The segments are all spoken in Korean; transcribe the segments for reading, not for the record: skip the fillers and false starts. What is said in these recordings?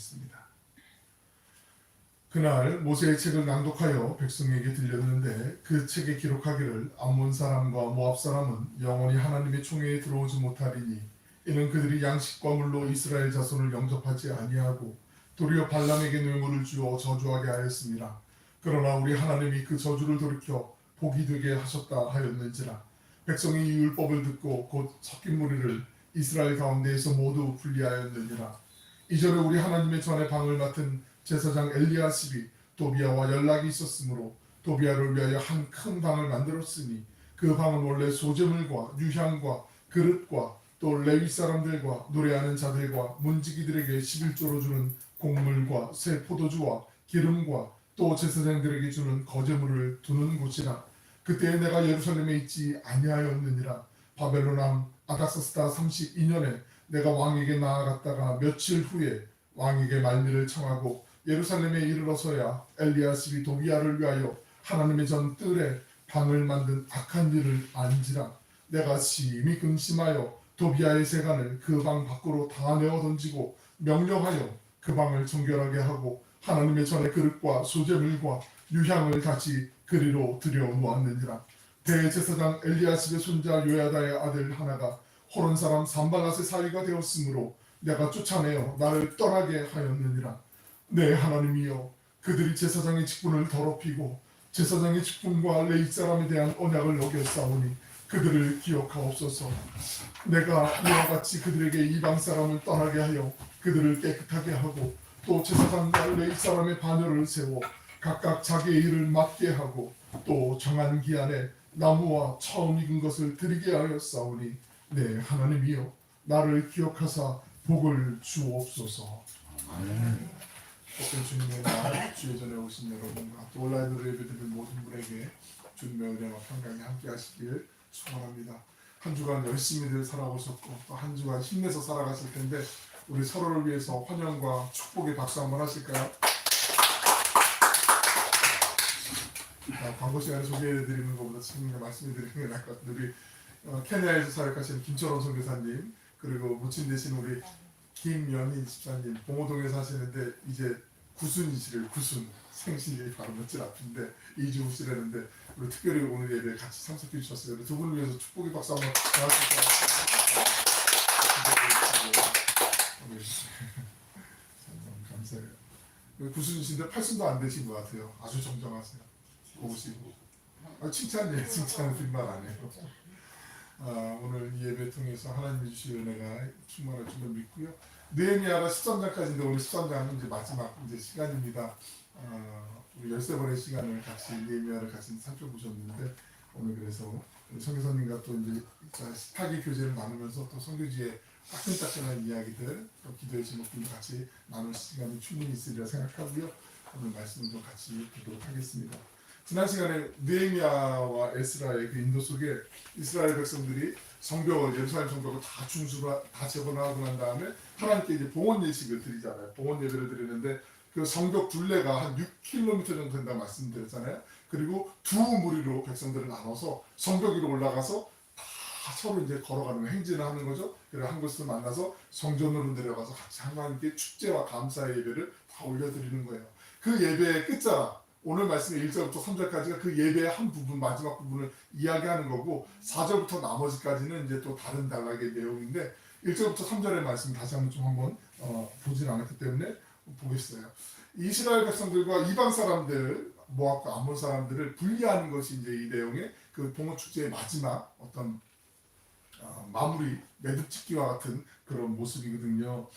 하겠습니다. 그날 모세의 책을 낭독하여 백성에게 들렸는데 그 책에 기록하기를 암몬 사람과 모압 사람은 영원히 하나님의 총회에 들어오지 못하리니 이는 그들이 양식과 물로 이스라엘 자손을 영접하지 아니하고 도리어 발람에게 뇌물을 주어 저주하게 하였습니다. 그러나 우리 하나님이 그 저주를 돌이켜 복이 되게 하셨다 하였는지라. 백성이 이 율법을 듣고 곧 섞인 무리를 이스라엘 가운데에서 모두 분리하였느니라. 이전에 우리 하나님의 전에 방을 맡은 제사장 엘리야십이 도비야와 연락이 있었으므로 도비야를 위하여 한 큰 방을 만들었으니 그 방은 원래 소재물과 유향과 그릇과 또 레위 사람들과 노래하는 자들과 문지기들에게 11조로 주는 곡물과 새 포도주와 기름과 또 제사장들에게 주는 거제물을 두는 곳이라. 그때에 내가 예루살렘에 있지 아니하였느니라. 바벨론 왕 아닥사스다 32년에 내가 왕에게 나아갔다가 며칠 후에 왕에게 말미를 청하고 예루살렘에 이르러서야 엘리야십이 도비야를 위하여 하나님의 전 뜰에 방을 만든 악한 일을 안지라. 내가 심히 근심하여 도비야의 세간을 그 방 밖으로 다 내어 던지고 명령하여 그 방을 정결하게 하고 하나님의 전에 그릇과 소재물과 유향을 다시 그리로 들여놓았느니라. 대제사장 엘리야십의 손자 요야다의 아들 하나가 호론 사람 산발랏의 사위가 되었으므로 내가 쫓아내어 나를 떠나게 하였느니라. 내 하나님이여, 그들이 제사장의 직분을 더럽히고 제사장의 직분과 레위 사람에 대한 언약을 어겼사오니 그들을 기억하옵소서. 내가 이와 같이 그들에게 이방 사람을 떠나게 하여 그들을 깨끗하게 하고 또 제사장과 레위 사람의 반열을 세워 각각 자기의 일을 맡게 하고 또 정한 기한에 나무와 처음 익은 것을 드리게 하였사오니 내 하나님이여, 나를 기억하사 복을 주옵소서. 아멘. 복된 주님의 날 주의 전에 오신 여러분과 또 온라인으로 예배드리는 모든 분에게 주님의 은혜와 평강이 함께 하시길 축원합니다. 한 주간 열심히들 살아오셨고 또 한 주간 힘내서 살아가실 텐데 우리 서로를 위해서 환영과 축복의 박수 한번 하실까요? 광고 시간에 소개해드리는 것보다 지금 말씀해드리는 게 나을 것 같은데, 우리 케냐에서 사역하시는 김철원 선교사님, 그리고 모친 되신 우리 김연희 집사님, 봉오동에 사시는데 이제 구순이시래요. 구순 생신이 바로 며칠 앞인데 2주 후시라는데 우리 특별히 오늘 예배에 같이 참석해 주셨어요. 두 분을 위해서 축복의 박수 한번 부탁드립니다. 감사해요. 구순이신데 80도 안 되신 것 같아요. 아주 정정하세요. 고우시고. 칭찬이에요. 칭찬은 빈말 아니에요. 오늘 이 예배 통해서 하나님이 주신 은혜가 충만할 줄로 믿고요. 느헤미야가 13장까지인데 오늘 13장은 이제 마지막 이제 시간입니다. 우리 13번의 시간을 같이 느헤미야를 같이 살펴보셨는데 오늘 그래서 선교사님과 또 이제 스타기 교제를 나누면서 또 선교지의 따끈따끈한 이야기들, 또 기도의 제목들도 같이 나눌 시간이 충분히 있으리라 생각하고요. 오늘 말씀을 좀 같이 보도록 하겠습니다. 지난 시간에 느헤미야와 에스라의 그 인도 속에 이스라엘 백성들이 성벽을, 예루살렘 성벽을 다 재건하고 난 다음에 하나님께 이제 봉헌 예식을 드리잖아요. 봉헌 예배를 드리는데 그 성벽 둘레가 한 6km 정도 된다고 말씀드렸잖아요. 그리고 두 무리로 백성들을 나눠서 성벽 위로 올라가서 다 서로 이제 걸어가는 행진을 하는 거죠. 그래서 한 곳에서 만나서 성전으로 내려가서 같이 하나님께 축제와 감사의 예배를 다 올려드리는 거예요. 그 예배의 끝자락, 오늘 말씀의 1절부터 3절까지가 그 예배의 한 부분, 마지막 부분을 이야기하는 거고 4절부터 나머지까지는 이제 또 다른 단락의 내용인데 1절부터 3절의 말씀 다시 한번 보진 않았기 때문에 보겠어요. 이스라엘 백성들과 이방 사람들, 모압과 암몬 사람들을 분리하는 것이 이제 이 내용의 그 봉헌 축제의 마지막 어떤 마무리, 매듭짓기와 같은 그런 모습이거든요.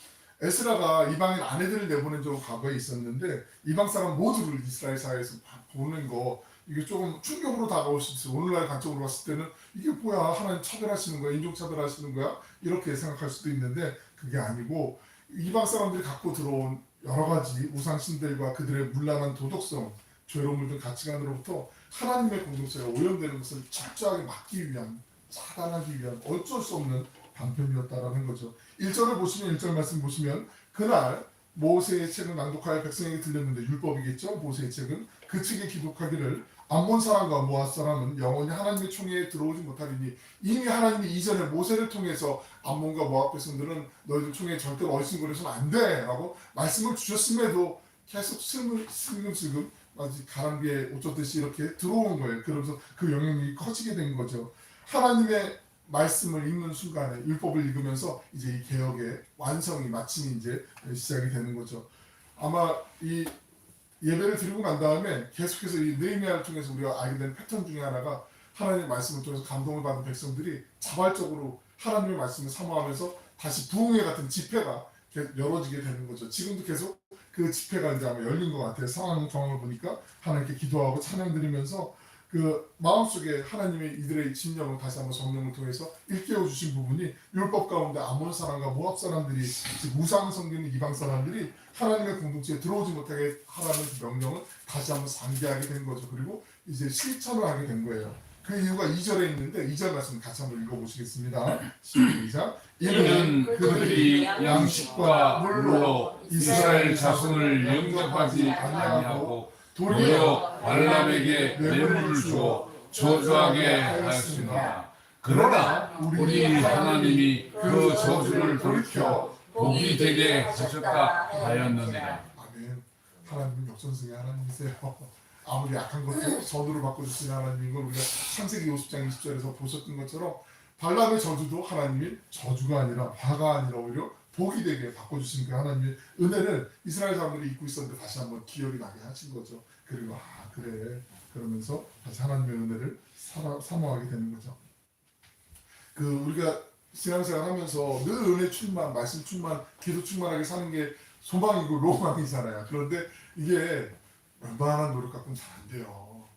에스라가 이방인 아내들을 내보낸 적은 과거에 있었는데 이방 사람 모두를 이스라엘 사회에서 보는 거, 이게 조금 충격으로 다가올 수 있어요. 오늘날 관점으로 봤을 때는 이게 뭐야, 하나님 차별하시는 거야, 인종 차별하시는 거야, 이렇게 생각할 수도 있는데 그게 아니고 이방 사람들이 갖고 들어온 여러 가지 우상신들과 그들의 문란한 도덕성, 죄로운 물든 가치관으로부터 하나님의 공동체가 오염되는 것을 철저하게 막기 위한, 차단하기 위한 어쩔 수 없는 방편이었다라는 거죠. 1절을 보시면 1절 말씀 보시면 그날 모세의 책을 낭독하여 백성에게 들렸는데, 율법이겠죠. 모세의 책은 그 책에 기록하기를 암몬 사람과 모압 사람은 영원히 하나님의 총회에 들어오지 못하리니 이미 하나님이 이전에 모세를 통해서 암몬과 모압 백성들은 너희들 총회에 절대로 얼씬거려서는 안 돼 라고 말씀을 주셨음에도 계속 슬금슬금 마치 가랑비에 옷 젖듯이 이렇게 들어온 거예요. 그러면서 그 영향력이 커지게 된 거죠. 하나님의 말씀을 읽는 순간에 율법을 읽으면서 이제 이 개혁의 완성이 마침이 이제 시작이 되는 거죠. 아마 이 예배를 드리고 난 다음에 계속해서 이 느헤미야를 통해서 우리가 알게 된 패턴 중에 하나가 하나님의 말씀을 통해서 감동을 받은 백성들이 자발적으로 하나님의 말씀을 사모하면서 다시 부흥회 같은 집회가 열어지게 되는 거죠. 지금도 계속 그 집회가 이제 아마 열린 것 같아요. 상황을 보니까 하나님께 기도하고 찬양 드리면서 그 마음속에 하나님의 이들의 심령을 다시 한번 성령을 통해서 일깨워 주신 부분이 율법 가운데 아몬 사람과 모압 사람들이 우상 섬기는 이방 사람들이 하나님의 공동체에 들어오지 못하게 하라는 그 명령을 다시 한번 상기하게 된 거죠. 그리고 이제 실천을 하게 된 거예요. 그 이유가 2절에 있는데 2절 말씀 같이 한번 읽어보시겠습니다. 시작. 이는 그들이 양식과 물로 이스라엘 자손을 영접하지 아니하고 도리어 발람에게 뇌물을 주어 저주하게 하였습니다. 그러나 우리 하나님이 그 저주를 돌이켜 복이 되게 하셨다 하였느니라. 아멘. 하나님은 역전승의 하나님이세요. 아무리 약한 것도 저주를 바꿔주시는 하나님인 걸 우리가 창세기 50장 20절에서 보셨던 것처럼 발람의 저주도 하나님이 저주가 아니라 화가 아니라 오히려 복이 되게 바꿔주신 그 하나님의 은혜를 이스라엘 사람들이 잊고 있었는데 다시 한번 기억이 나게 하신 거죠. 그리고 그래 그러면서 다시 하나님의 은혜를 사모하게 되는 거죠. 그 우리가 신앙생활 하면서 늘 은혜 충만, 말씀 충만, 기도 충만하게 사는 게 소망이고 로망이잖아요. 그런데 이게 웬만한 노력 갖고는 잘 안 돼요.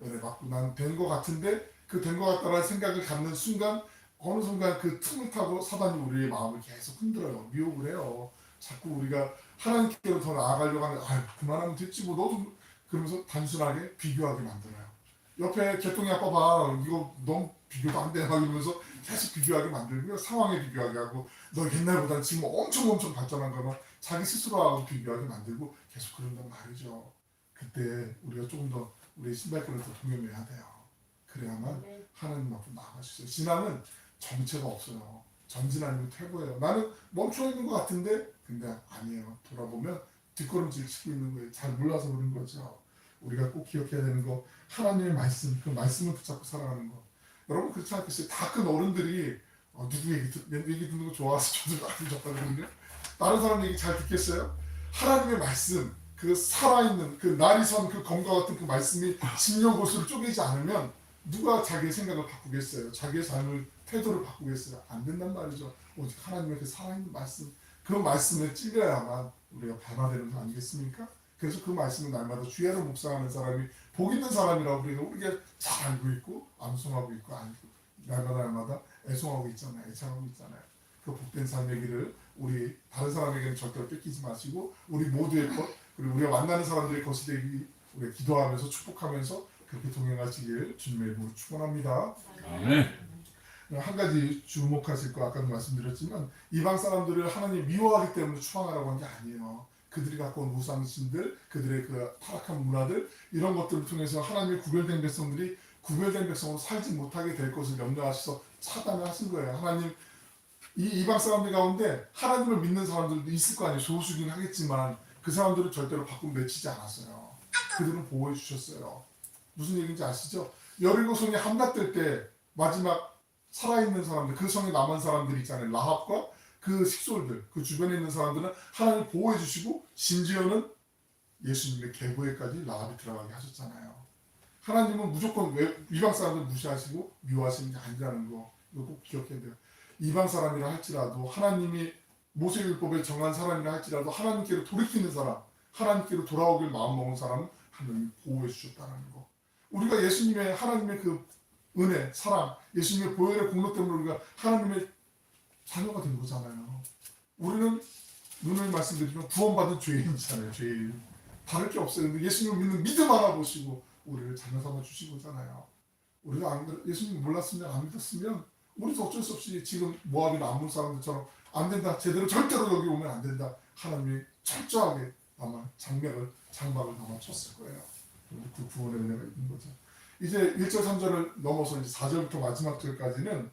은혜 받고 난 된 것 같은데 그 된 것 같다라는 생각을 갖는 순간 어느 순간 그 틈을 타고 사단이 우리의 마음을 계속 흔들어요. 미혹을 해요. 자꾸 우리가 하나님께로 더 나아가려고 하는 그만하면 됐지 뭐 너도 그러면서 단순하게 비교하게 만들어요. 옆에 개똥이 아빠 봐 이거 너무 비교도 안 돼 막 이러면서 계속 비교하게 만들고요. 상황에 비교하게 하고 너 옛날보다 지금 엄청 발전한 거면 자기 스스로하고 비교하게 만들고 계속 그런단 말이죠. 그때 우리가 조금 더 우리의 신발끈을 더 동여매야 돼요. 그래야만 하나님 앞으로 나아갈 수 있어요. 신앙은 정체가 없어요. 전진 아니면 퇴보예요. 나는 멈춰 있는 것 같은데 근데 아니에요. 돌아보면 뒷걸음질 치고 있는 거예요. 잘 몰라서 그런 거죠. 우리가 꼭 기억해야 되는 거 하나님의 말씀, 그 말씀을 붙잡고 살아가는 거. 여러분 그렇지 않겠어요? 다 큰 어른들이 누구 얘기 듣는 거 좋아서 저도 많이 듣거든요. 다른 사람 얘기 잘 듣겠어요? 하나님의 말씀, 그 살아있는 그 날이 선 그 검과 같은 그 말씀이 진려고수를 쪼개지 않으면 누가 자기의 생각을 바꾸겠어요? 자기의 삶을 태도를 바꾸겠어요? 안 된단 말이죠. 오직 하나님의 그 살아있는 말씀, 그 말씀에 찔려야만 우리가 변화되는 거 아니겠습니까? 그래서 그 말씀을 날마다 주야로 묵상하는 사람이 복 있는 사람이라고 우리가 잘 알고 있고 암송하고 있고 알고 날마다 애송하고 있잖아요. 애창하고 있잖아요. 그 복된 삶의 길을 우리 다른 사람에게는 절대로 뺏기지 마시고 우리 모두의 것 그리고 우리가 만나는 사람들의 것이 되기 우리가 기도하면서 축복하면서 그렇게 동행하시길 주님의 이름으로 축원합니다. 아멘. 한 가지 주목하실 거 아까도 말씀드렸지만 이방 사람들을 하나님 미워하기 때문에 추앙하라고 한 게 아니에요. 그들이 갖고 온 우상신들, 그들의 그 타락한 문화들 이런 것들을 통해서 하나님의 구별된 백성들이 구별된 백성으로 살지 못하게 될 것을 염려하셔서 차단을 하신 거예요. 하나님 이 이방 사람들 가운데 하나님을 믿는 사람들도 있을 거 아니에요. 소수긴 하겠지만 그 사람들은 절대로 밖으로 내치지 않았어요. 그들은 보호해 주셨어요. 무슨 얘기인지 아시죠? 여리고 성이 함락될 때 마지막 살아있는 사람들, 그 성에 남은 사람들이 있잖아요. 라합과 그 식솔들, 그 주변에 있는 사람들은 하나님 보호해 주시고 심지어는 예수님의 계보에까지 라합이 들어가게 하셨잖아요. 하나님은 무조건 이방 사람들 무시하시고 미워하시는 게 아니라는 거 이거 꼭 기억해야 돼요. 이방 사람이라 할지라도 하나님이 모세율법에 정한 사람이라 할지라도 하나님께로 돌이키는 사람, 하나님께로 돌아오길 마음먹은 사람은 하나님이 보호해 주셨다는 거. 우리가 예수님의 하나님의 그 은혜, 사랑, 예수님의 보혈의 공로 때문에 우리가 하나님의 자녀가 된 거잖아요. 우리는 눈을 말씀드리면 구원받은 죄인이잖아요. 죄인. 다를 게 없어요. 근데 예수님을 믿는 믿음 하나 보시고 우리를 자녀 삼아 주신 거잖아요. 우리가 예수님 몰랐으면 안 믿었으면 우리도 어쩔 수 없이 지금 모압이나 암몬 사람들처럼 안 된다. 제대로 절대로 여기 오면 안 된다. 하나님이 철저하게 아마 장박을 담아 쳤을 거예요. 그 구원의 은혜가 있는 거죠. 이제 1절 3절을 넘어서 이제 4절부터 마지막 절까지는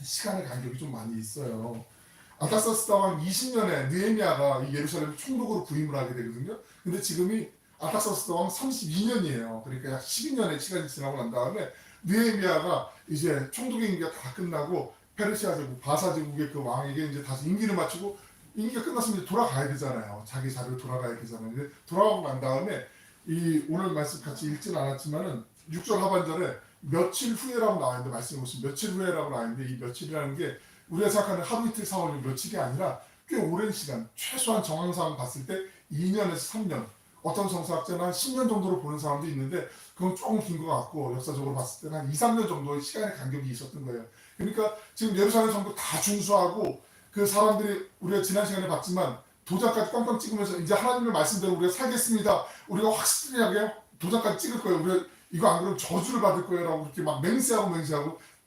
시간의 간격이 좀 많이 있어요. 아닥사스다 왕 20년에 느헤미야가 이 예루살렘 총독으로 부임을 하게 되거든요. 근데 지금이 아닥사스다 왕 32년이에요. 그러니까 약 12년의 시간이 지나고 난 다음에 느헤미야가 이제 총독의 임기가 다 끝나고 페르시아 제국, 바사 제국의 그 왕에게 이제 다시 임기를 마치고 임기가 끝났으면 이제 돌아가야 되잖아요. 자기 자리로 돌아가야 되잖아요. 근데 돌아가고 난 다음에 이 오늘 말씀 같이 읽지는 않았지만은 6절 하반절에 며칠 후에라고 나와 있는데 말씀해 보시면 며칠 후에라고 나와 있는데 이 며칠이라는 게 우리가 생각하는 하루 이틀 사흘 며칠이 아니라 꽤 오랜 시간, 최소한 정황상 봤을 때 2년에서 3년, 어떤 성서학자는 한 10년 정도로 보는 사람도 있는데 그건 조금 긴 것 같고 역사적으로 봤을 때는 한 2, 3년 정도의 시간의 간격이 있었던 거예요. 그러니까 지금 예루살렘 정도 다 준수하고 그 사람들이 우리가 지난 시간에 봤지만 도장까지 꽝꽝 찍으면서 이제 하나님의 말씀대로 우리가 살겠습니다. 우리가 확실하게 도장까지 찍을 거예요. 우리가 이거 안 그러면 저주를 받을 거예요 라고 그렇게 막 맹세하고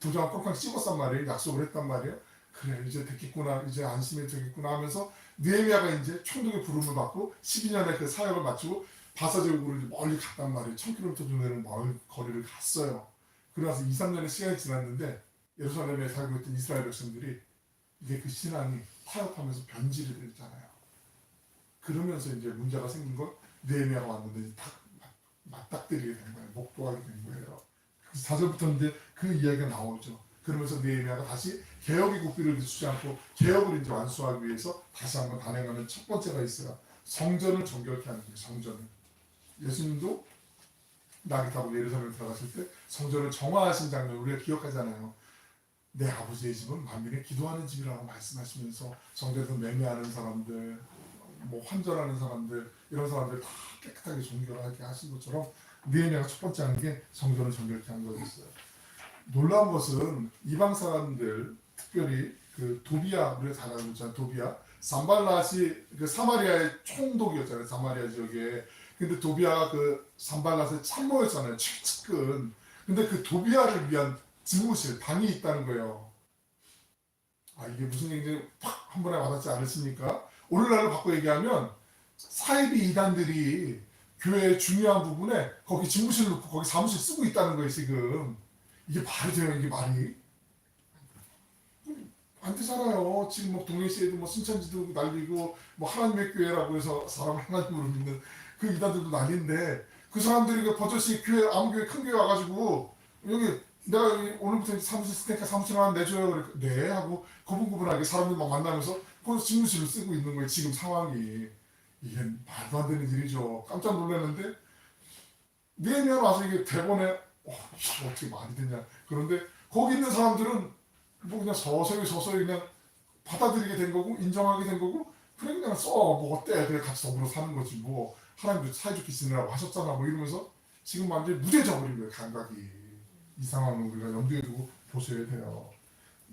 도장을 꽝꽝 찍었단 말이에요. 약속을 했단 말이에요. 그래 이제 됐겠구나, 이제 안심이 되겠구나 하면서 느헤미야가 이제 총독의 부름을 받고 12년의 그 사역을 마치고 바사 제국으로 멀리 갔단 말이에요. 1000km 정도 되는 멀 거리를 갔어요. 그러면서 2, 3년의 시간이 지났는데 예루살렘에 살고 있던 이스라엘 백성들이 이게 그 신앙이 타협하면서 변질이 됐잖아요. 그러면서 이제 문제가 생긴 건 느헤미야가 왔는데 딱 맞닥뜨리게 된 거예요. 목도하게 된 거예요. 4절부터 이제 그 이야기가 나오죠. 그러면서 느헤미야가 다시 개혁의 국비를 늦추지 않고 개혁을 이제 완수하기 위해서 다시 한번 단행하는 첫 번째가 있어요. 성전을 정결케 하는 거예요. 성전을. 예수님도 낙이 타고 예루살렘에 들어가실 때 성전을 정화하신 장면을 우리가 기억하잖아요. 내 아버지의 집은 만민의 기도하는 집이라고 말씀하시면서 성전에서 매매하는 사람들, 뭐 환전하는 사람들, 이런 사람들 다 깨끗하게 정결하게 하신 것처럼 느헤미야가 첫 번째 하는 게 성전을 정결케 한 거였어요. 놀라운 것은 이방 사람들, 특별히 그 도비야, 우리가 잘 알고 있잖아요. 도비야, 산발랏이 그 사마리아의 총독이었잖아요. 사마리아 지역에. 근데 도비야가 그 산발랏의 참모였잖아요. 측근. 근데 그 도비야를 위한 집무실, 방이 있다는 거예요. 아, 이게 무슨 얘기인지 팍 한 번에 와닿지 않으십니까? 오늘날로 바꿔 얘기하면 사이비 이단들이 교회의 중요한 부분에 거기 집무실 놓고 거기 사무실 쓰고 있다는 거예요, 지금. 이게 말이 돼요, 이게 말이? 안 되잖아요. 지금 뭐 동네시에도 뭐 신천지도 날리고 뭐 하나님의 교회라고 해서 사람을 하나님으로 믿는 그 이단들도 난리인데 그 사람들이 그 버젓이 교회, 아무 교회 큰 교회 와가지고 여기 내가 여기 오늘부터 사무실 쓸 테니까 사무실 하나 내줘요. 그러니까 네 하고 고분고분하게 사람들 막 만나면서 거기서 집무실을 쓰고 있는 거예요. 지금 상황이. 이게 말도 안 되는 일이죠. 깜짝 놀랐는데 느헤미야 와서 이게 대본에 이게 어떻게 말이 되냐. 그런데 거기 있는 사람들은 뭐 그냥 서서히 그냥 받아들이게 된 거고 인정하게 된 거고 그래 그냥 뭐 어때 그래 같이 더불어 사는 거지 뭐 하나님도 사이좋게 지내라고 하셨잖아 뭐 이러면서 지금 완전히 무뎌져 버린 거예요. 감각이. 이 상황을 우리가 염두에 두고 보셔야 돼요.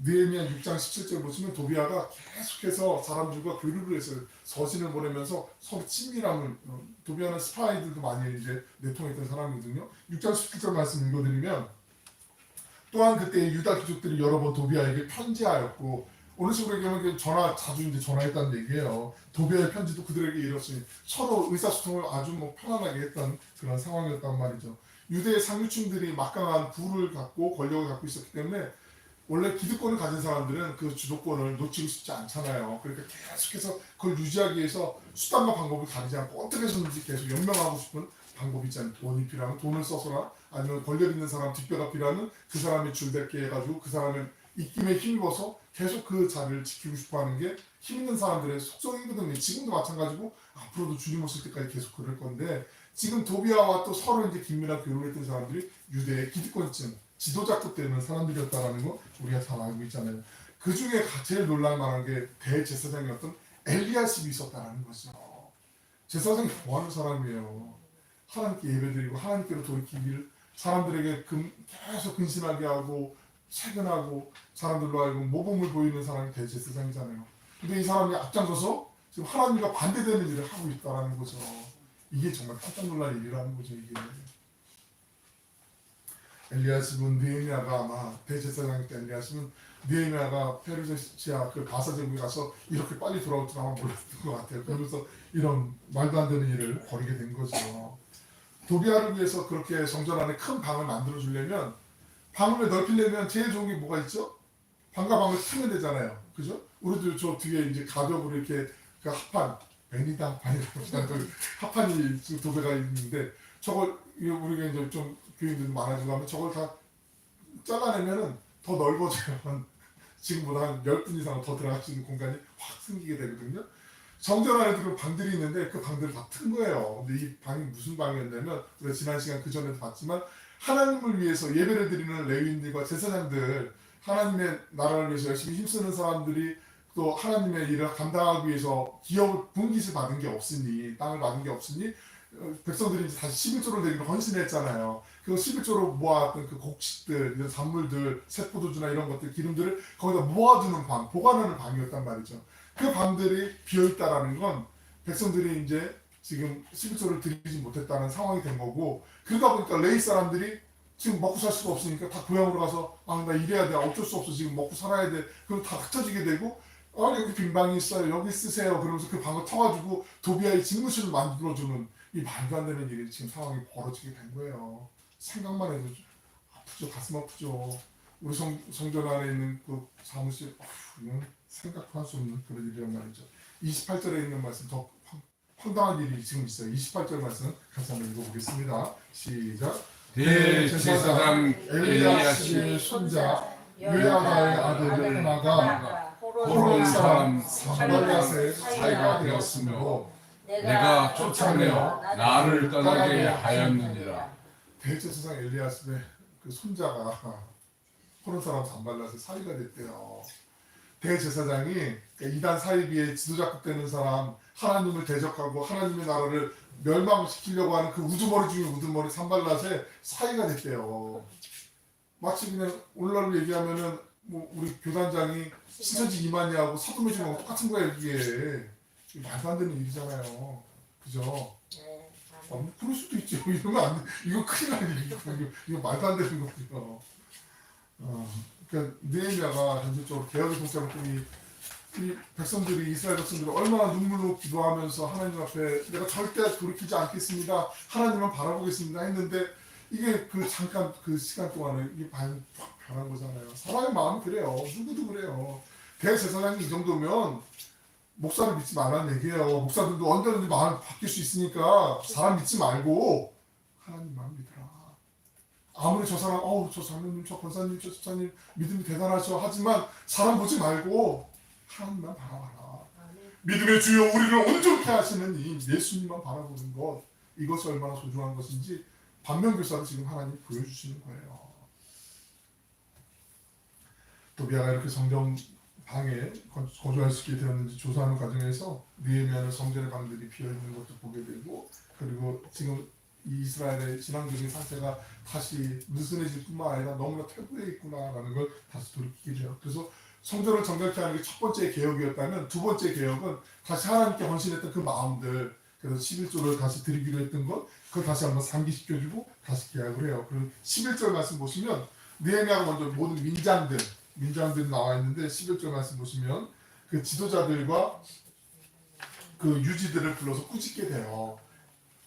느헤미야 6장 17절 보시면 도비야가 계속해서 사람들과 교류를 해서 서신을 보내면서 서로 친밀함을 도비야는 스파이들도 많이 이제 내통했던 사람이거든요. 6장 17절 말씀 읽어드리면 또한 그때 유다 귀족들이 여러 번 도비야에게 편지하였고 오늘 식으로 얘기하면 자주 이제 전화했다는 얘기예요. 도비야의 편지도 그들에게 이뤘으니 서로 의사소통을 아주 뭐 편안하게 했던 그런 상황이었단 말이죠. 유대의 상류층들이 막강한 부를 갖고 권력을 갖고 있었기 때문에 원래 기득권을 가진 사람들은 그 주도권을 놓치고 싶지 않잖아요. 그러니까 계속해서 그걸 유지하기 위해서 수단과 방법을 가리지 않고 어떻게 해서든지 계속 연명하고 싶은 방법이 있잖아요. 돈이 필요하면 돈을 써서나 아니면 권력 있는 사람 뒷배가 필요하면 그 사람이 줄대게 해가지고 그 사람의 입김에 힘입어서 계속 그 자리를 지키고 싶어하는 게 힘 있는 사람들의 속성이거든요. 지금도 마찬가지고 앞으로도 주님 오실 때까지 계속 그럴 건데 지금 도비야와 또 서로 이제 긴밀한 교류를 했던 사람들이 유대의 기득권층, 지도자급 되는 사람들이었다라는 거 우리가 잘 알고 있잖아요. 그 중에 제일 놀랄만한 게 대제사장이었던 엘리야십이 있었다라는 거죠. 제사장이 뭐 하는 사람이에요? 하나님께 예배드리고 하나님께로 돌이키기를 사람들에게 계속 근신하게 하고 채근하고 사람들로 하여금 모범을 보이는 사람이 대제사장이잖아요. 근데 이 사람이 앞장서서 지금 하나님과 반대되는 일을 하고 있다는 거죠. 이게 정말 깜짝 놀랄 일이라는 거죠. 이게 엘리야십은 느헤미야가 아마 대제사장이니까 엘리야십은 느헤미야가 페르시아 그 바사 제국에 가서 이렇게 빨리 돌아올 줄 아마 몰랐던 것 같아요. 그러면서 이런 말도 안 되는 일을 벌이게 된 거죠. 도비아를 위해서 그렇게 성전 안에 큰 방을 만들어 주려면 방을 넓히려면 제일 좋은 게 뭐가 있죠? 방과 방을 트면 되잖아요. 그죠? 우리도 저 뒤에 이제 가벽으로 이렇게 그 합판, 베니다 합판이라고 하는 합판이 지금 도배가 있는데 저걸 우리가 이제 좀 교인들 많아지고 하면 저걸 다 잘라내면은 더 넓어져요. 지금보다 한 10분 이상 더 들어갈 수 있는 공간이 확 생기게 되거든요. 성전 안에도 그 방들이 있는데 그 방들을 다 튼 거예요. 근데 이 방이 무슨 방이었냐면 우리가 지난 시간 그 전에도 봤지만 하나님을 위해서 예배를 드리는 레위인들과 제사장들, 하나님의 나라를 위해서 열심히 힘쓰는 사람들이 또 하나님의 일을 감당하기 위해서 기업을 분깃을 받은 게 없으니, 땅을 받은 게 없으니 백성들이 이제 다시 11조를 내기로 헌신했잖아요. 그 11조로 모아왔던 그 곡식들, 이런 산물들, 새포도주나 이런 것들, 기름들을 거기다 모아두는 방, 보관하는 방이었단 말이죠. 그 방들이 비어있다라는 건 백성들이 이제 지금 11조를 드리지 못했다는 상황이 된 거고, 그러다 보니까 레위 사람들이 지금 먹고 살 수가 없으니까 다 고향으로 가서 나 이래야 돼, 어쩔 수 없어, 지금 먹고 살아야 돼. 그럼 다 흩어지게 되고, 여기 빈 방이 있어요, 여기 쓰세요. 그러면서 그 방을 터가지고 도비아의 집무실을 만들어주는 이 말도 안 되는 일이 지금 상황이 벌어지게 된 거예요. 생각만 해도 아프죠, 가슴 아프죠. 우리 성전 안에 있는 그 사무실, 이건 생각도 할 수 없는 그런 일이란 말이죠. 28절에 있는 말씀 더 황당한 일이 지금 있어요. 28절 말씀 같이 한번 읽어보겠습니다. 시작. 대제사장 엘리야십의 손자 요야다의 아들 하나가 호론 사람 산발랏의 사이가 되었으므로 내가 쫓아내어 나를 떠나게 하였느니라. 대제사장 엘리야십의 그 손자가 호론 사람 산발랏의 사이가 됐대요. 대제사장이 이단 사이비의 지도자급 되는 사람, 하나님을 대적하고 하나님의 나라를 멸망시키려고 하는 그 우두머리 중에 우두머리 산발랏의 사이가 됐대요. 마치 그냥 오늘날로 얘기하면은 뭐 우리 교단장이 신천지 이만희하고 사도매주 하고 똑같은 거야. 이게 말도 안 되는 일이잖아요. 그죠? 뭐 그럴 수도 있죠. 이러면 안 돼. 이거 큰일 날 일이고 이거 말도 안 되는 거고요. 그러니까 느헤미야가 전체적으로 개혁의 동작을 통해 이 백성들이, 이스라엘 백성들이 얼마나 눈물로 기도하면서 하나님 앞에 내가 절대 돌이키지 않겠습니다, 하나님만 바라보겠습니다 했는데 이게 그 잠깐 그 시간 동안에 이게 반이 확 변한 거잖아요. 사람의 마음이 그래요. 누구도 그래요. 대제사장이 이 정도면 목사를 믿지 말라는 얘기예요. 목사들도 언제든지 마음이 바뀔 수 있으니까 사람 믿지 말고 하나님만 믿으라. 아무리 저 사람, 저 장로님, 저 권사님, 저 집사님 믿음이 대단하셔 하지만 사람 보지 말고 하나님만 바라봐라. 믿음의 주여 우리를 온전케 하시는 이 예수님만 바라보는 것, 이것이 얼마나 소중한 것인지 반면교사로 지금 하나님이 보여주시는 거예요. 도비아가 이렇게 성전 방에 거주할 수 있게 되었는지 조사하는 과정에서 느헤미야는 성전의 방들이 비어있는 것도 보게 되고, 그리고 지금 이 이스라엘의 신앙적인 상태가 다시 느슨해질 뿐만 아니라 너무나 퇴보해 있구나라는 걸 다시 돌이키게 돼요. 그래서 성전을 정결케 하는 게 첫 번째 개혁이었다면, 두 번째 개혁은 다시 하나님께 헌신했던 그 마음들, 그래서 11조를 다시 드리기로 했던 것, 그걸 다시 한번 상기시켜주고 다시 계약을 해요. 그리고 11절 말씀 보시면 느헤미야가 먼저 모든 민장들이 나와 있는데, 11절 말씀 보시면 그 지도자들과 그 유지들을 불러서 꾸짖게 돼요.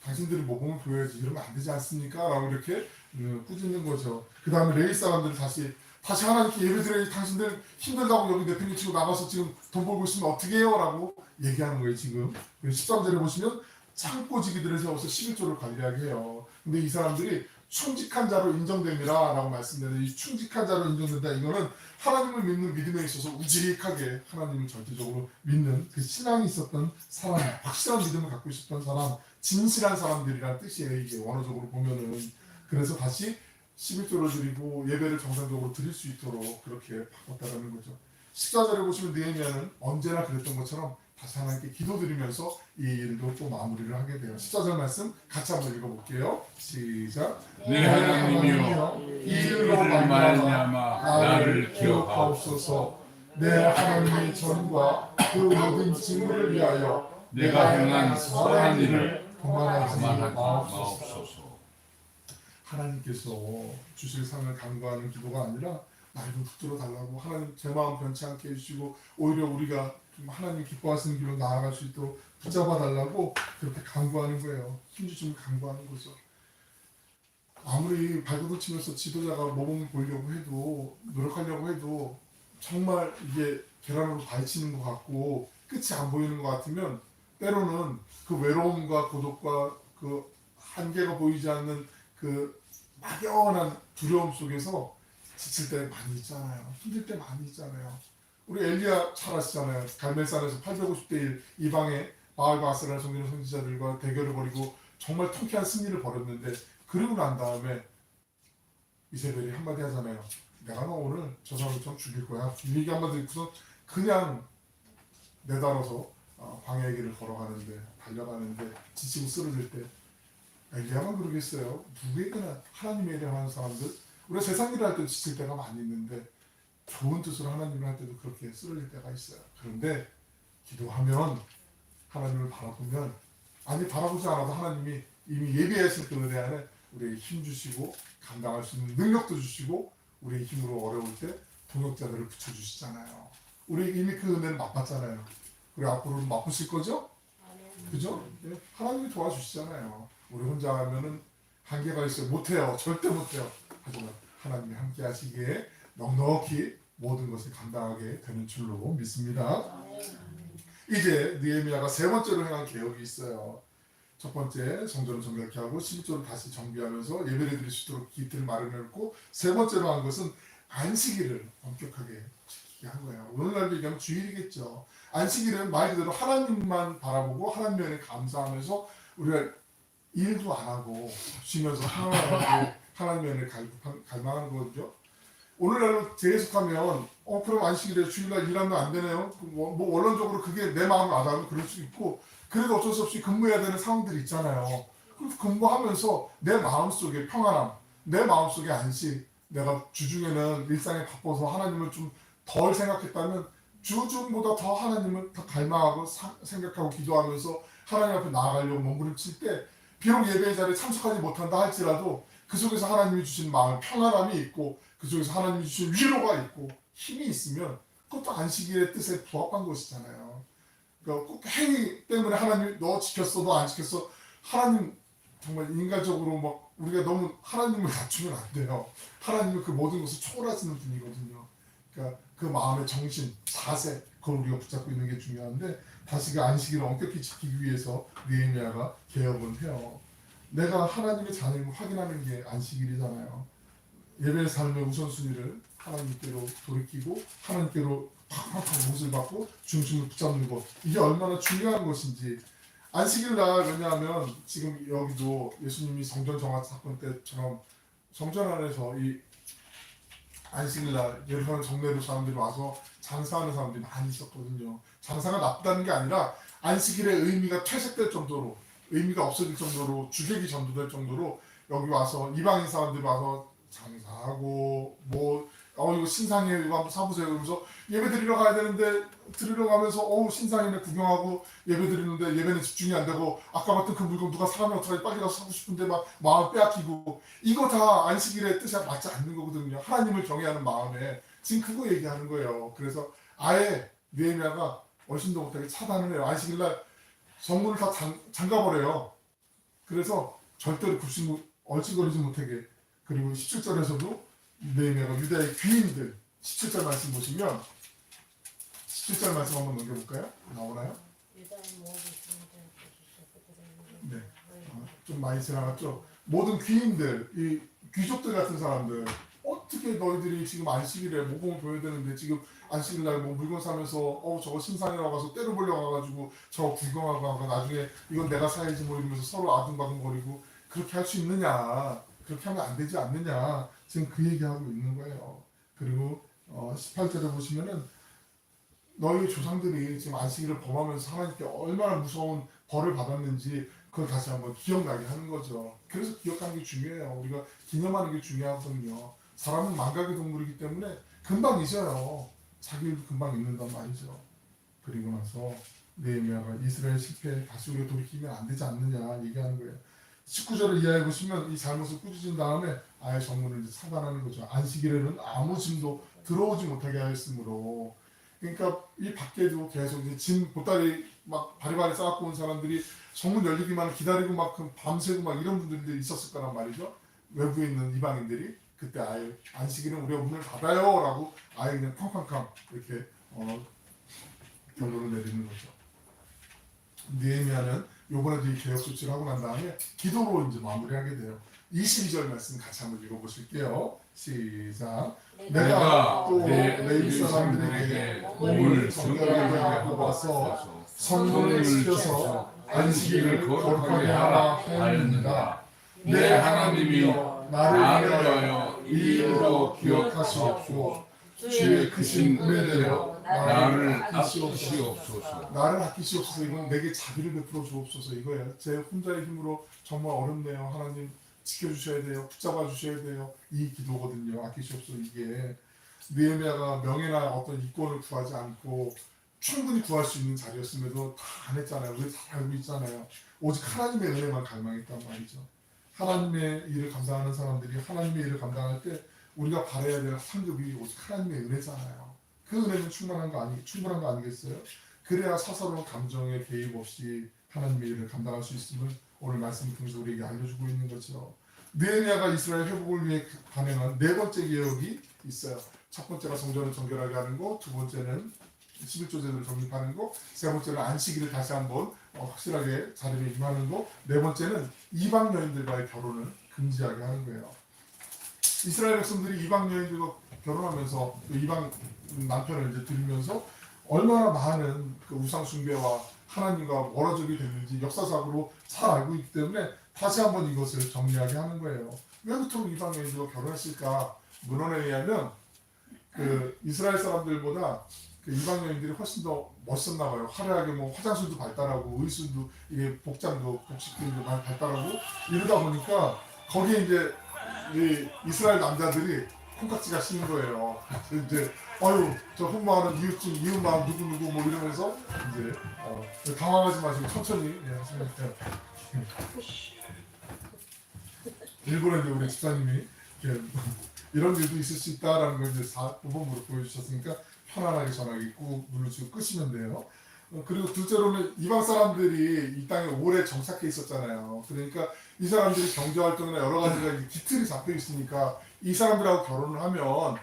당신들이 모범을 보여야지, 이러면 안 되지 않습니까? 라고 이렇게 꾸짖는 거죠. 그 다음에 레위 사람들 다시 하나님께 예배드려야지, 당신들 힘들다고 여기 대표님 치고 나가서 지금 돈 벌고 있으면 어떻게 해요? 라고 얘기하는 거예요. 지금 13절에 보시면 창고지기들을 세워서 11조를 관리하게 해요. 근데 이 사람들이 충직한 자로 인정됩니다 라고 말씀드렸는데, 이 충직한 자로 인정된다, 이거는 하나님을 믿는 믿음에 있어서 우직하게 하나님을 절대적으로 믿는 그 신앙이 있었던 사람, 확실한 믿음을 갖고 있었던 사람, 진실한 사람들이란 뜻이에요. 이게 원어적으로 보면은. 그래서 다시 11조를 드리고 예배를 정상적으로 드릴 수 있도록 그렇게 바꿨다라는 거죠. 14절에 보시면 느헤미야는 언제나 그랬던 것처럼 다시 하나님께 기도드리면서 이 일도 또 마무리를 하게 돼요. 14절 말씀 같이 한번 읽어볼게요. 시작. 내 하나님이여, 이 일로 말미암아 나를 기억하옵소서. 내 하나님의 전과 그 모든 직무를 위하여 내가 행한 선한 일을 그만하지 그만하지 마옵소서. 마옵소서. 하나님께서 주실 상을 간구하는 기도가 아니라 나를 좀 붙들어 달라고, 하나님 제 마음 변치 않게 해주시고 오히려 우리가 좀 하나님 기뻐하시는 길로 나아갈 수 있도록 붙잡아 달라고 그렇게 간구하는 거예요. 힘주시면 간구하는 거죠. 아무리 발버둥 치면서 지도자가 모범을 보이려고 해도 노력하려고 해도 정말 이게 계란으로 파헤치는 것 같고 끝이 안 보이는 것 같으면 때로는 그 외로움과 고독과 그 한계가 보이지 않는 그 막연한 두려움 속에서 지칠 때 많이 있잖아요. 힘들 때 많이 있잖아요. 우리 엘리야 잘 아시잖아요. 갈멜산에서 850대 1 이방의 바알과 아스라를 섬기는 선지자들과 대결을 벌이고 정말 통쾌한 승리를 벌였는데 그리고 난 다음에 이세벨이 한마디 하잖아요. 내가 너 오늘 저 사람을 좀 죽일 거야. 이 얘기 한마디 듣고서 그냥 내달아서 광야의 길을 걸어가는데 달려가는데 지치고 쓰러질 때 엘리야만 그러겠어요. 누구에게나 하나님의 일을 하는 사람들 우리가 세상 일을 할 때도 지칠 때가 많이 있는데 좋은 뜻으로 하나님을 할 때도 그렇게 쓰러질 때가 있어요. 그런데 기도하면 하나님을 바라보면 아니 바라보지 않아도 하나님이 이미 예비하신 그 은혜 안에 우리에게 힘 주시고 감당할 수 있는 능력도 주시고 우리의 힘으로 어려울 때 동역자들을 붙여주시잖아요. 우리 이미 그 은혜를 맛봤잖아요. 우리 앞으로는 맛보실 거죠? 그죠? 네. 하나님이 도와주시잖아요. 우리 혼자 하면은 한계가 있어요. 못해요. 절대 못해요. 하지만 하나님이 함께 하시기에 넉넉히 모든 것을 감당하게 되는 줄로 믿습니다. 이제 느헤미야가 세 번째로 행한 개혁이 있어요. 첫 번째 성전을 정결케 하고 11조를 다시 정비하면서 예배를 드릴 수 있도록 기틀을 마련해놓고 세 번째로 한 것은 안식일을 엄격하게 지키게 한 거예요. 오늘날 얘기하면 주일이겠죠. 안식일은 말 그대로 하나님만 바라보고 하나님에 감사하면서 우리가 일도 안 하고 쉬면서 하나님의 갈망하는 거거든요. 오늘날로 재해석하면 그럼 안식일에 주일날 일하면 안 되네요. 뭐 원론적으로 그게 내 마음을 와닿으면 그럴 수 있고 그래도 어쩔 수 없이 근무해야 되는 상황들이 있잖아요. 그래서 근무하면서 내 마음속에 평안함, 내 마음속에 안식, 내가 주중에는 일상에 바빠서 하나님을 좀 덜 생각했다면 주중보다 더 하나님을 더 갈망하고 생각하고 기도하면서 하나님 앞에 나아가려고 몸부림칠 때 비록 예배의 자리에 참석하지 못한다 할지라도 그 속에서 하나님이 주신 마음 평안함이 있고 그 속에서 하나님이 주신 위로가 있고 힘이 있으면 그것도 안식일의 뜻에 부합한 것이잖아요. 그러니까 꼭 행위 때문에 하나님이 너 지켰어 너 안 지켰어 하나님 정말 인간적으로 막 우리가 너무 하나님을 낮추면 안 돼요. 하나님은 그 모든 것을 초월하시는 분이거든요. 그러니까 그 마음의 정신, 자세 그걸 우리가 붙잡고 있는 게 중요한데 다시 그 안식일을 엄격히 지키기 위해서 느헤미야가 개혁을 해요. 내가 하나님의 자녀임을 확인하는 게 안식일이잖아요. 예배의 삶의 우선순위를 하나님께로 돌이키고 하나님께로 팍팍팍 못을 받고 중심을 붙잡는 것 이게 얼마나 중요한 것인지 안식일 날 왜냐하면 지금 여기도 예수님이 성전 정화 사건 때처럼 성전 안에서 이 안식일 날 예루살렘 정례로 사람들이 와서 장사하는 사람들이 많이 있었거든요. 장사가 나쁘다는 게 아니라 안식일의 의미가 퇴색될 정도로 의미가 없어질 정도로 주객이 전도될 정도로 여기 와서 이방인 사람들이 와서 장사하고 뭐 이거 신상이에요 이거 한번 사보세요 그러면서 예배 드리러 가야 되는데 드리러 가면서 신상이네 구경하고 예배 드리는데 예배는 집중이 안 되고 아까 봤던 그 물건 누가 사면 어떡하지 빨리 가서 사고 싶은데 막 마음 빼앗기고 이거 다 안식일의 뜻에 맞지 않는 거거든요. 하나님을 경외하는 마음에 지금 그거 얘기하는 거예요. 그래서 아예 느헤미야가 얼씬도 못하게 차단을 해요. 안식일날 성문을 다 잠가버려요. 그래서 절대로 얼씬거리지 못하게 그리고 17절에서도 느헤미야가 유다의 귀인들 17절 말씀 보시면 17절 말씀 한번 넘겨볼까요? 나오나요? 네, 좀 많이 지나갔죠. 모든 귀인들, 이 귀족들 같은 사람들 어떻게 너희들이 지금 안식일에 모범을 보여야 되는데 지금 안식일날 뭐 물건 사면서 저거 신상이라고 가서 때려보려고 와가지고 저거 구경하고 하고 나중에 이건 내가 사야지 뭐 이러면서 서로 아둥바둥거리고 그렇게 할 수 있느냐 그렇게 하면 안 되지 않느냐 지금 그 얘기하고 있는 거예요. 그리고 18절에 보시면은 너희 조상들이 지금 안식일을 범하면서 하나님께 얼마나 무서운 벌을 받았는지 그걸 다시 한번 기억나게 하는 거죠. 그래서 기억하는 게 중요해요. 우리가 기념하는 게 중요하거든요. 사람은 망각의 동물이기 때문에 금방 잊어요. 자기 일도 금방 잊는단 말이죠. 그리고 나서 느헤미야가 이스라엘 실패에 다시 우리가 돌이키면 안 되지 않느냐 얘기하는 거예요. 19절을 이해해 보시면 이 잘못을 꾸짖은 다음에 아예 정문을 이제 차단하는 거죠. 안식일에는 아무 짐도 들어오지 못하게 하였으므로 그러니까 이 밖에도 계속 이제 짐 보따리 막 바리바리 쌓아고 온 사람들이 정문 열리기만 기다리고 막 밤새고 막 이런 분들도 있었을 거란 말이죠. 외부에 있는 이방인들이 그때 아예 안식일은 우리가 문을 닫아요라고 아예 그냥 쾅쾅쾅 이렇게 결론을 내리는 거죠. 느헤미야는 요번에도 이 개혁 조치를 하고 난 다음에 기도로 이제 마무리하게 돼요. 22절 말씀 같이 한번 읽어보실게요. 시작. 내가 또 레위 사람들에게 몸을 정결하게 하고 와서 성문을 지켜서 안식일을 거룩하게 하라 하였느니라. 내 하나님이여 나를 위하여 이 일로 기억하시옵고 주의 크신 은혜대로 나를 아끼시옵소서. 나를 아끼시옵소서. 이건 내게 자비를 베풀어 주옵소서 이거예요. 제 혼자의 힘으로 정말 어렵네요. 하나님 지켜주셔야 돼요. 붙잡아 주셔야 돼요. 이 기도거든요. 아끼시옵소서. 이게 느헤미야가 명예나 어떤 이권을 구하지 않고 충분히 구할 수 있는 자리였음에도 다 안 했잖아요. 우리 다 알고 있잖아요. 오직 하나님의 은혜만 갈망했단 말이죠. 하나님의 일을 감당하는 사람들이 하나님의 일을 감당할 때 우리가 바라야 될 상급이 오직 하나님의 은혜잖아요. 그 은혜는 충분한 거 아니겠어요? 그래야 사사로운 감정에 개입 없이 하나님의 일을 감당할 수 있음을 오늘 말씀을 통해서 우리에게 알려주고 있는 거죠. 느헤미야가 이스라엘 회복을 위해 단행한 네 번째 개혁이 있어요. 첫 번째가 성전을 정결하게 하는 거, 두 번째는 11조 제도를 정립하는 거, 세 번째는 안식일을 다시 한번 확실하게 자리를 임하는 거, 네 번째는 이방 여인들과의 결혼을 금지하게 하는 거예요. 이스라엘 백성들이 이방 여인들과 결혼하면서 그 이방 남편을 이제 들이면서 얼마나 많은 그 우상 숭배와 하나님과 멀어지게 됐는지 역사적으로 잘 알고 있기 때문에 다시 한번 이것을 정리하게 하는 거예요. 왜 그토록 이방 여인들과 결혼했을까? 문헌에 의하면 그 이스라엘 사람들보다 그 이방 여인들이 훨씬 더 멋있었나 봐요. 화려하게 뭐 화장술도 발달하고 의술도 이게 복장도 복식들도 많이 발달하고 이러다 보니까 거기에 이제 이 이스라엘 남자들이 콩깍지가 씌는 거예요. 이제 아유 저 흠모하는 이웃집 이웃마을 누구 뭐 이러면서 이제 당황하지 마시고 천천히 하시면 돼요. 일본에 이제 우리 집사님이 이런 일도 있을 수 있다라는 걸 이제 모범으로 보여주셨으니까 편안하게 전화기 꾹 누르시고 끄시면 돼요. 그리고 둘째로는 이방 사람들이 이 땅에 오래 정착해 있었잖아요. 그러니까 이 사람들이 경제활동이나 여러 가지가 기틀이 잡혀 있으니까 이 사람들하고 결혼을 하면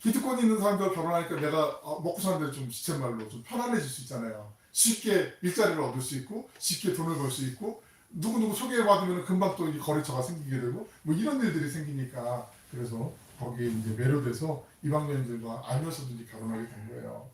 기득권이 있는 사람들하고 결혼하니까 내가 먹고 사는데 좀 시쳇말로 좀 편안해질 수 있잖아요. 쉽게 일자리를 얻을 수 있고 쉽게 돈을 벌 수 있고 누구누구 소개받으면 금방 또 거래처가 생기게 되고 뭐 이런 일들이 생기니까 그래서 거기에 이제 매료돼서 이방 여인들과 알면서도 이제 결혼하게 된 거예요.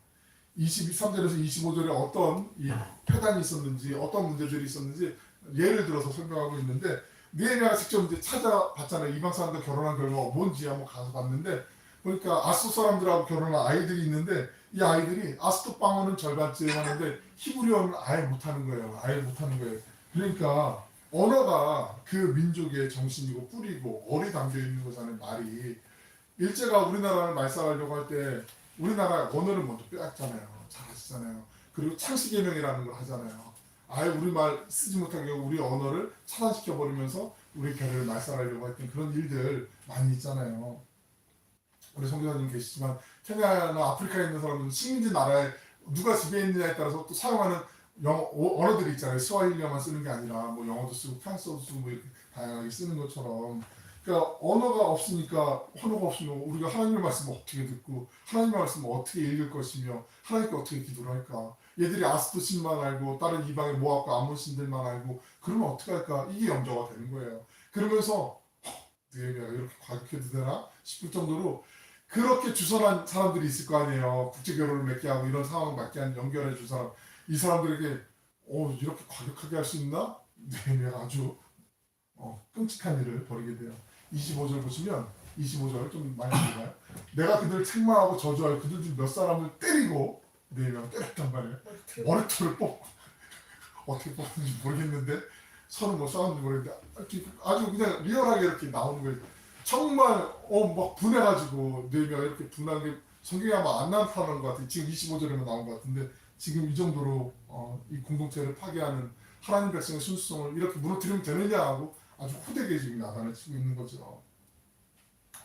23절에서 25절에 어떤 이 폐단이 있었는지 어떤 문제들이 있었는지 예를 들어서 설명하고 있는데 느헤미야가 직접 이제 찾아봤잖아요. 이방 사람들 결혼한 결과가 뭔지 한번 가서 봤는데 보니까 아스도 사람들하고 결혼한 아이들이 있는데 이 아이들이 아스도 방어는 절반쯤 하는데 히브리어는 아예 못하는 거예요. 아예 못하는 거예요. 그러니까 언어가 그 민족의 정신이고 뿌리고 얼이 담겨 있는 거잖아요. 말이 일제가 우리나라를 말살하려고 할 때 우리나라 언어를 먼저 빼앗잖아요. 잘하시잖아요. 그리고 창씨개명이라는 걸 하잖아요. 아예 우리말 쓰지 못하게 우리 언어를 차단시켜 버리면서 우리 교회를 말살하려고 했던 그런 일들 많이 있잖아요. 우리 선교사님 계시지만 케냐나 아프리카에 있는 사람들은 식민지 나라에 누가 지배했느냐에 따라서 또 사용하는 언어들이 있잖아요. 스와힐리어만 쓰는 게 아니라 뭐 영어도 쓰고 프랑스어도 쓰고 뭐 이렇게 다양하게 쓰는 것처럼 그러니까 언어가 없으니까 언어가 없으면 우리가 하나님의 말씀을 어떻게 듣고 하나님의 말씀을 어떻게 읽을 것이며 하나님께 어떻게 기도를 할까? 얘들이 아스도 신만 알고 다른 이방의 모압과 아몬 신들만 알고 그러면 어떻게 할까? 이게 염려가 되는 거예요. 그러면서 느헤미야가 이렇게 과격해도 되나 싶을 정도로 그렇게 주선한 사람들이 있을 거 아니에요. 국제결혼을 맺게 하고 이런 상황을 맞게 한 연결해 준 사람 이 사람들에게 이렇게 과격하게 할 수 있나? 느헤미야가 아주 끔찍한 일을 벌이게 돼요. 25절 보시면 25절 좀 많이 볼까요? 내가 그들을 책망하고 저주하여 그들 중 몇 사람을 때리고 느헤미야가 때렸단 말이에요. 머리털을 뽑고 어떻게 뽑는지 모르겠는데 서로 뭐 싸우는지 모르겠는데 아주 그냥 리얼하게 이렇게 나오는 거예요. 정말 막 분해가지고 느헤미야가 이렇게 분한 게 성경에 아마 안 나타나는 것 같아요. 지금 25절에만 나온 것 같은데 지금 이 정도로 이 공동체를 파괴하는 하나님 백성의 순수성을 이렇게 무너뜨리면 되느냐 하고 아주 후되게 지금 야단을 치고 있는 거죠.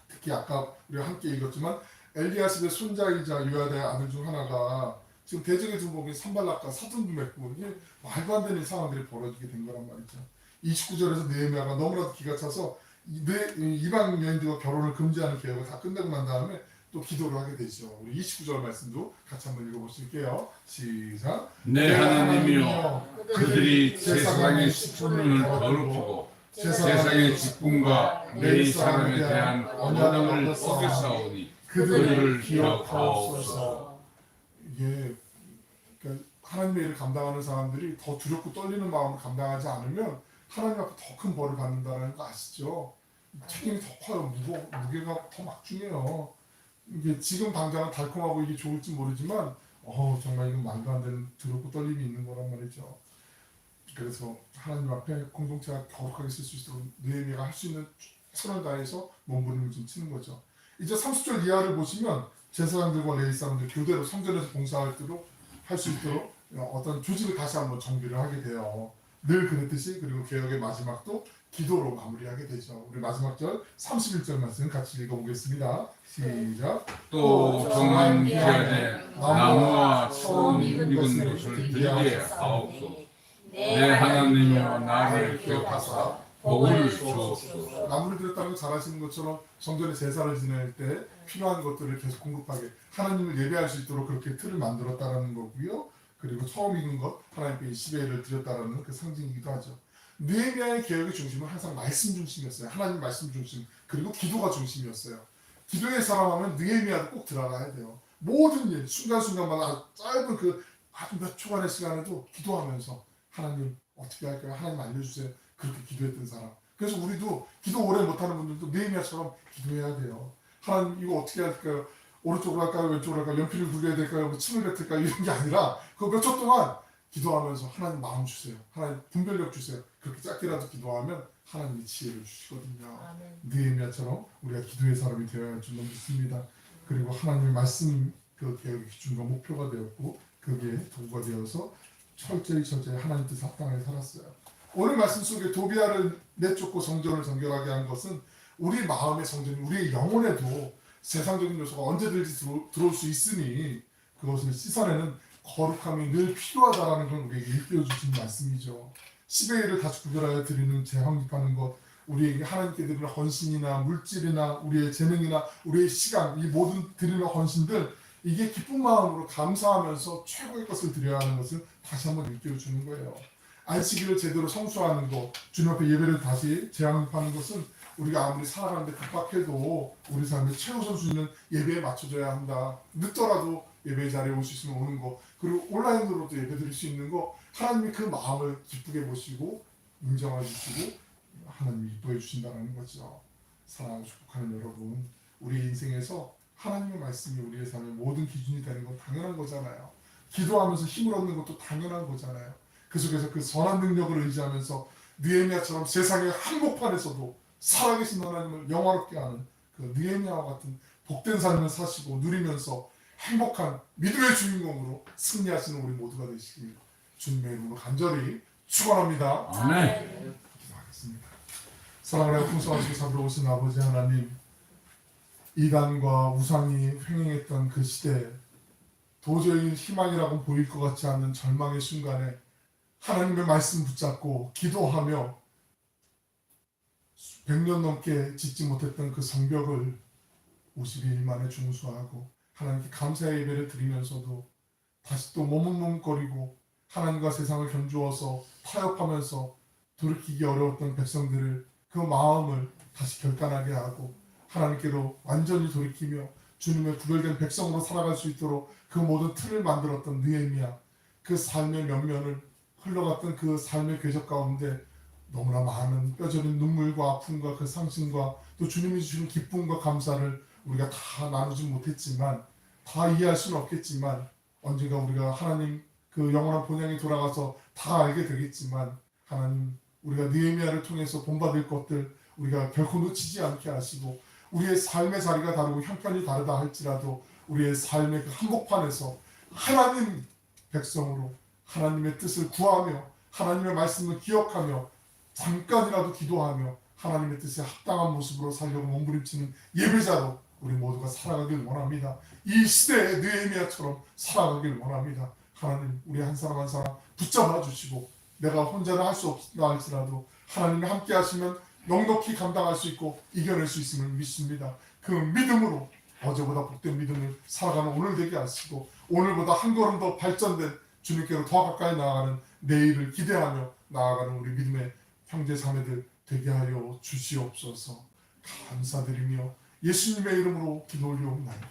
특히 아까 우리가 함께 읽었지만 엘리야십의 손자이자 요야다의 아들 중 하나가 지금 대적의 중복인 산발락과 사돈도 맺고 이게 말도 안 되는 상황들이 벌어지게 된 거란 말이죠. 29절에서 느헤미야가 너무나도 기가 차서 이방 여인들과 결혼을 금지하는 계획을 다 끝내고 난 다음에 또 기도를 하게 되죠. 우리 29절 말씀도 같이 한번 읽어보실게요. 시작. 내 하나님이여 그들이 제사장의 식품을 더럽히고 세상의 직분과 내 사람에 대한 언약을 어겼사오니 그들을 기억하옵소서. 이게 그러니까 하나님의 일을 감당하는 사람들이 더 두렵고 떨리는 마음을 감당하지 않으면 하나님 앞에 더 큰 벌을 받는다는 거 아시죠? 책임이 더 커요. 무게가 더 막중해요. 이게 지금 당장은 달콤하고 이게 좋을지 모르지만 정말 이건 말도 안 되는 두렵고 떨림이 있는 거란 말이죠. 그래서 하나님 앞에 공동체가 거룩하게 쓸 수 있도록 느헤미야가 할 수 있는 최선을 다해서 몸부림을 좀 치는 거죠. 이제 30절 이하를 보시면 제사장들과 레위 사람들 교대로 성전에서 봉사할 수 있도록 어떤 조직을 다시 한번 정비를 하게 돼요. 늘 그랬듯이. 그리고 개혁의 마지막도 기도로 마무리하게 되죠. 우리 마지막 절 31절 말씀 같이 읽어보겠습니다. 시작. 또 정한 기한에 나무와 처음 익은 것을 들게 하옵소서. 내 하나님이여 나를 기억하사 복을 주옵소서. 나무를 들였다는 거 잘 아시는 것처럼 성전에 제사를 지낼 때 필요한 것들을 계속 공급하게 하나님을 예배할 수 있도록 그렇게 틀을 만들었다라는 거고요. 그리고 처음 익은 것 하나님께 10회를 드렸다라는 그 상징이기도 하죠. 느헤미야의 개혁의 중심은 항상 말씀 중심이었어요. 하나님 말씀 중심, 그리고 기도가 중심이었어요. 기도의 사람하면 느헤미야도 꼭 들어가야 돼요. 모든 일 순간순간마다 짧은 그 아주 몇 초간의 시간에도 기도하면서 하나님 어떻게 할까요? 하나님 알려주세요. 그렇게 기도했던 사람. 그래서 우리도 기도 오래 못하는 분들도 느헤미야처럼 기도해야 돼요. 하나님 이거 어떻게 할까요? 오른쪽으로 할까요? 왼쪽으로 할까요? 연필을 굴려야 될까요? 뭐 침을 뱉을까요? 이런 게 아니라 그 몇 초 동안 기도하면서 하나님 마음 주세요. 하나님 분별력 주세요. 그렇게 짧게라도 기도하면 하나님이 지혜를 주시거든요. 느헤미야처럼 우리가 기도의 사람이 되어야 할 줄로 믿습니다. 그리고 하나님의 말씀 그 개혁의 기준과 목표가 되었고 그게 도구가 되어서 철저히 하나님 뜻 합당하게 살았어요. 오늘 말씀 속에 도비아를 내쫓고 성전을 정결하게 한 것은 우리 마음의 성전, 우리의 영혼에도 세상적인 요소가 언제든지 들어올 수 있으니 그것을 씻어내는 거룩함이 늘 필요하다라는 걸 우리에게 일깨워 주신 말씀이죠. 10의 일을 다시 구별하여 드리는 재환급하는 것, 우리에게 하나님께 드리는 헌신이나 물질이나 우리의 재능이나 우리의 시간, 이 모든 드리는 헌신들 이게 기쁜 마음으로 감사하면서 최고의 것을 드려야 하는 것을 다시 한번 일깨워 주는 거예요. 안식일을 제대로 성수하는 것, 주님 앞에 예배를 다시 재환급하는 것은 우리가 아무리 살아가는데 급박해도 우리 삶의 최우선 순위는 예배에 맞춰줘야 한다. 늦더라도 예배 자리에 올 수 있으면 오는 거, 그리고 온라인으로도 예배 드릴 수 있는 거, 하나님이 그 마음을 기쁘게 보시고 인정해 주시고 하나님이 기뻐해 주신다는 거죠. 사랑하고 축복하는 여러분, 우리 인생에서 하나님의 말씀이 우리의 삶의 모든 기준이 되는 건 당연한 거잖아요. 기도하면서 힘을 얻는 것도 당연한 거잖아요. 그 속에서 그 선한 능력을 의지하면서 느헤미야처럼 세상의 한복판에서도 살아계신 하나님을 영화롭게 하는 그 느헤미야와 같은 복된 삶을 사시고 누리면서 행복한 믿음의 주인공으로 승리하시는 우리 모두가 되시길 주님의 이름으로 간절히 축원합니다. 아멘. 기도하겠습니다. 사랑을 하여 풍성하시고 사부러우신 아버지 하나님, 이단과 우상이 횡행했던 그 시대에 도저히 희망이라고 보일 것 같지 않는 절망의 순간에 하나님의 말씀 붙잡고 기도하며 100년 넘게 짓지 못했던 그 성벽을 52일 만에 중수하고 하나님께 감사의 예배를 드리면서도 다시 또 머뭇머뭇거리고 하나님과 세상을 견주어서 타협하면서 돌이키기 어려웠던 백성들을 그 마음을 다시 결단하게 하고 하나님께로 완전히 돌이키며 주님의 구별된 백성으로 살아갈 수 있도록 그 모든 틀을 만들었던 느헤미야, 그 삶의 면면을 흘러갔던 그 삶의 궤적 가운데 너무나 많은 뼈저린 눈물과 아픔과 그 상심과 또 주님이 주시는 기쁨과 감사를 우리가 다 나누지 못했지만, 다 이해할 수는 없겠지만 언젠가 우리가 하나님 그 영원한 본향에 돌아가서 다 알게 되겠지만, 하나님 우리가 느헤미야를 통해서 본받을 것들 우리가 결코 놓치지 않게 하시고, 우리의 삶의 자리가 다르고 형편이 다르다 할지라도 우리의 삶의 그 한복판에서 하나님 백성으로 하나님의 뜻을 구하며 하나님의 말씀을 기억하며 잠깐이라도 기도하며 하나님의 뜻에 합당한 모습으로 살려고 몸부림치는 예배자로 우리 모두가 살아가길 원합니다. 이 시대의 느헤미야처럼 살아가길 원합니다. 하나님 우리 한 사람 한 사람 붙잡아 주시고, 내가 혼자는 할 수 없다 할지라도 하나님이 함께 하시면 넉넉히 감당할 수 있고 이겨낼 수 있음을 믿습니다. 그 믿음으로 어제보다 복된 믿음을 살아가는 오늘 되게 하시고 오늘보다 한 걸음 더 발전된 주님께로 더 가까이 나아가는 내일을 기대하며 나아가는 우리 믿음의 형제 자매들 되게 하여 주시옵소서. 감사드리며 예수님의 이름으로 기도 올리옵나이다.